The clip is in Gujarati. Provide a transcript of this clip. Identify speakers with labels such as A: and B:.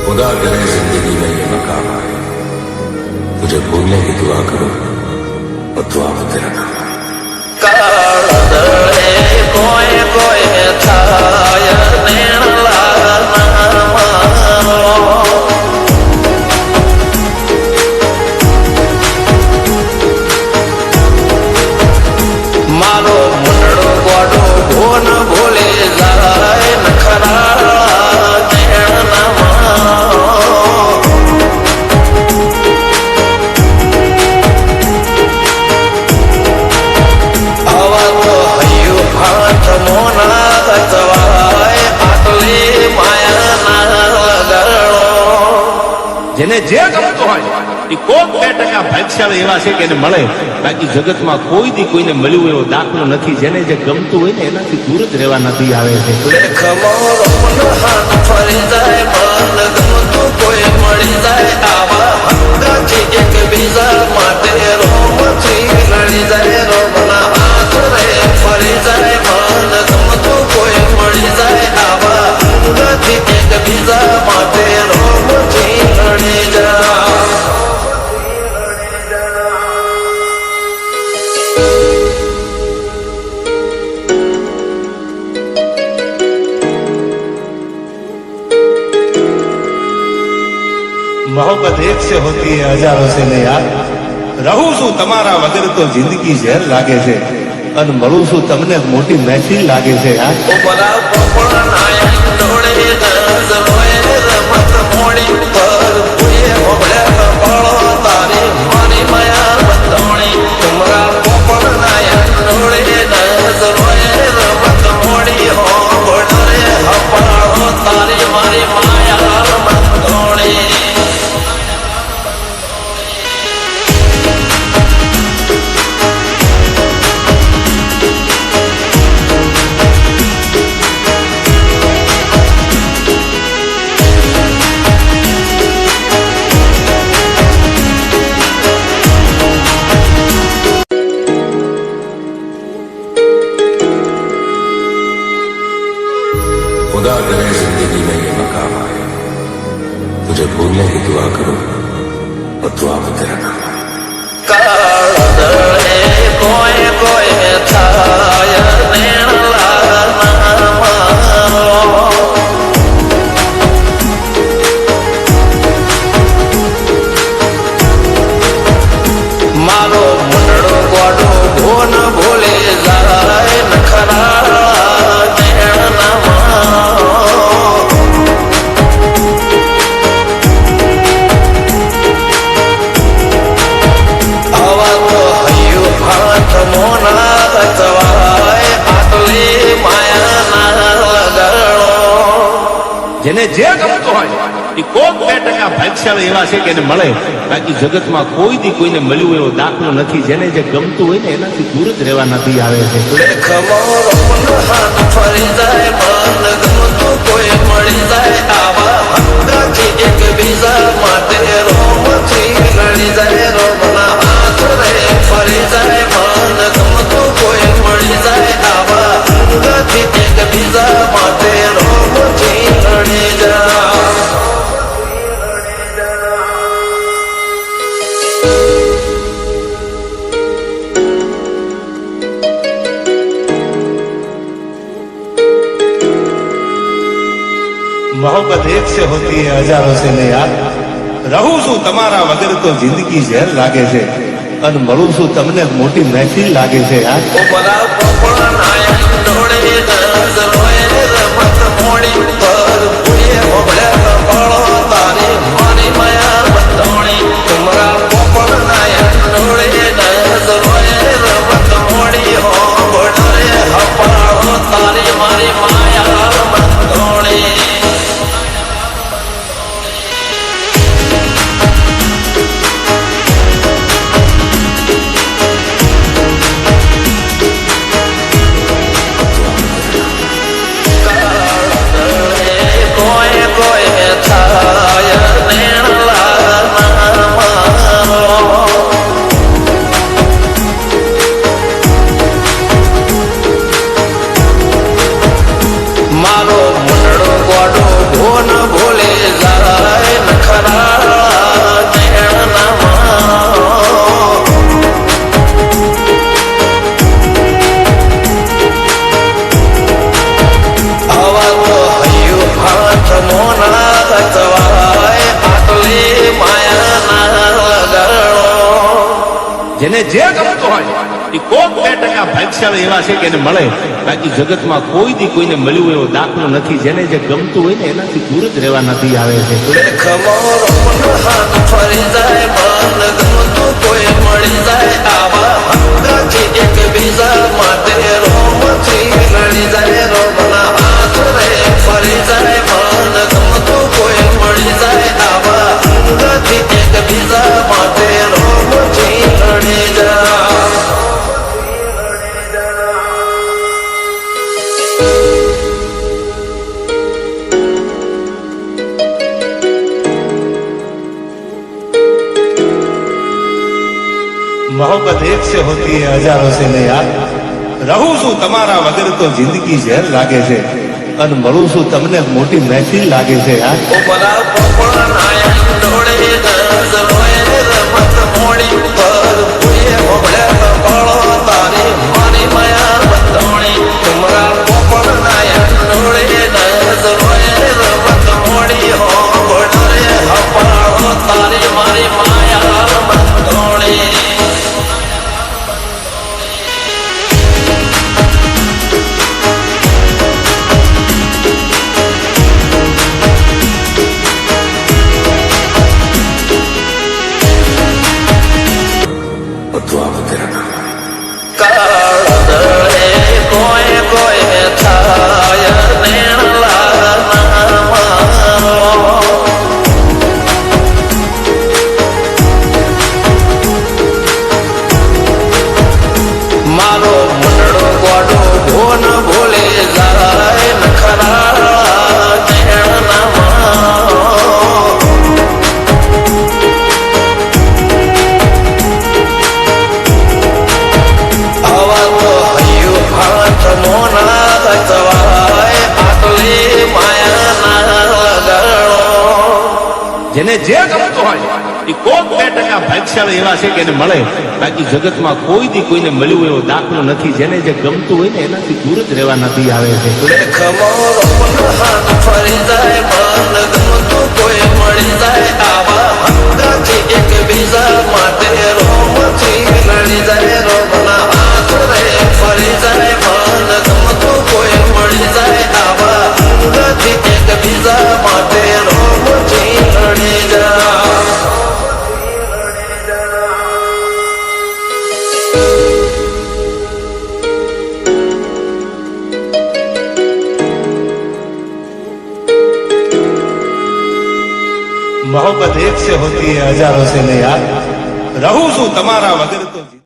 A: खुदा करे जिंदगी में ये मकाम आए, तुझे भूलने की दुआ करो और दुआ में तेरा नाम आए।
B: कोई कोई थाय मारो मुंडो गोडो भोन भूले जाए नखरा
C: જેને જે ગમતો હોય એ કોક 2% ભાગ્યશાળી એવા છે કે એને મળે, બાકી જગતમાં કોઈ દી કોઈને મળ્યું એવો દાખલો નથી. જેને જે ગમતું હોય ને એનાથી દૂર જ રહેવા નથી આવે છે.
B: ફરી જાય મન ગમતું કોઈ મળી જાય આવા હંગાથી એક બીજા માટે રોમથી લડી જાય રોમના હાથ રે ફરી જાય મન ગમતું કોઈ મળી જાય આવા હંગાથી એક બીજા માટે રોમથી લડી જાય.
C: मोहब्बत एक से होती है हजारों से नहीं यार. રહું છું તમારા વગર તો જિંદગી ઝેર લાગે છે અને મળું છું તમને મોટી મહેફિલ લાગે છે યાર.
B: ઉમરા પોપડા નાયક ડોળે દર્દ રોય રમત મોડી પર પુએ ઓબળે કપાળો તારી મારી માયા બંધોણી. ઉમરા પોપડા નાયક ડોળે દર્દ રોય રમત મોડી ઓબળે કપાળો તારી મારી માયા બંધોણી.
A: खुदा करे जिंदगी में ये मकाम आए, तुझे भूलने की दुआ करो और दुआ में तेरा नाम आए.
B: કાળદળે કોઈ કોઈ થાય મારો મુંડો ગોડો ભોન ભૂલે જાય નખરા
C: જેને જે ગમતો હોય એ કોક 2% ભાગ્યશાળી એવા છે કે એને મળે, બાકી જગતમાં કોઈ દી કોઈને મળ્યું એવો દાખલો નથી. જેને જે ગમતું હોય ને એનાથી દૂર જ રહેવા નથી આવે છે.
B: ફરી જાય મન ગમતું કોઈ મળી જાય આવા હંગાથી એક બીજા માટે રોમથી લડી જાય રોમના હાથ રે ફરી જાય મન ગમતું કોઈ મળી જાય આવા હંગાથી એક બીજા માટે રોમથી લડી જાય.
C: मोहब्बत एक से होती है हजारों से नहीं यार. રહું છું તમારા વગર તો જિંદગી ઝેર લાગે છે અને મળું છું તમને મોટી મહેફિલ લાગે છે યાર.
B: ઉમરા પોપડા નાયક ડોળે દર્દ રોય રમત મોડી પર પુએ ઓબળે કપાળો તારી મારી માયા બંધોણી. ઉમરા પોપડા નાયક ડોળે દર્દ રોય રમત મોડી ઓબળે કપાળો તારી મારી માયા બંધોણી. કોઈ કોઈ
C: જેને જે ગમતું હોય એ કોક 2% ભાગ્યશાળી એવા છે કે એને મળે, બાકી જગતમાં કોઈ દી કોઈને મળ્યું એવો દાખલો નથી. જેને જે ગમતું હોય ને એનાથી દૂર જ રહેવા નથી આવે છે.
B: ખમો રોમનો હાથ ફરી જાય, મન ગમતું કોઈ મળી જાય, આવા હંગાથી એકબીજા માટે રોમથી લડી જાય. રોમના હાથ રે ફરી જાય, મન ગમતું કોઈ મળી જાય, આવા હંગાથી એકબીજા માટે રોમથી લડી જાય.
C: मोहब्बत एक से होती है हजारों से नहीं यार. રહું છું તમારા વગર તો જિંદગી ઝેર લાગે છે, અને મળું છું તમને મોટી મહેફિલ લાગે છે યાર.
B: ઉમરા પોપડા નાયા ડોળે નજરોએ રમત મોડી પર પુએ મોગળે કપાળો તારી મારી માયા બતોણી. ઉમરા પોપડા નાયા ડોળે નજરોએ રમત મોડી હો ગોળે કપાળો તારી મારી માયા બતોણી.
A: तो आप तेरा नाम है.
B: કાળદળે કોઈ કોઈ થાય નેણલા નામારો. મારો મંડળો ગોડો ભોન ભૂલે જાય, નખરા નેણના મારો. આવા તો હૈયું હાથ મોના ગજવાય, આટલી માયાના લગાડો.
C: જેને જે ગમતું હોય એ કોક 2% ભાગ્યશાળી એવા છે કે એને મળે, બાકી જગતમાં કોઈ દી કોઈને મળ્યું એવો દાખલો નથી. જેને જે ગમતું હોય ને એનાથી દૂર જ રહેવા નથી આવે છે.
B: ખમો રોમનો હાથ ફરી જાય, મન ગમતું કોઈ મળી જાય, આવા હંગાથી એકબીજા માટે રોમથી લડી જાય. રોમના હાથ રે ફરી જાય, મન ગમતું કોઈ મળી જાય, આવા હંગાથી એકબીજા માટે રોમથી લડી જાય.
C: मोहब्बत एक से होती है हजारों से नहीं यार. રહું છું તમારા વગર તો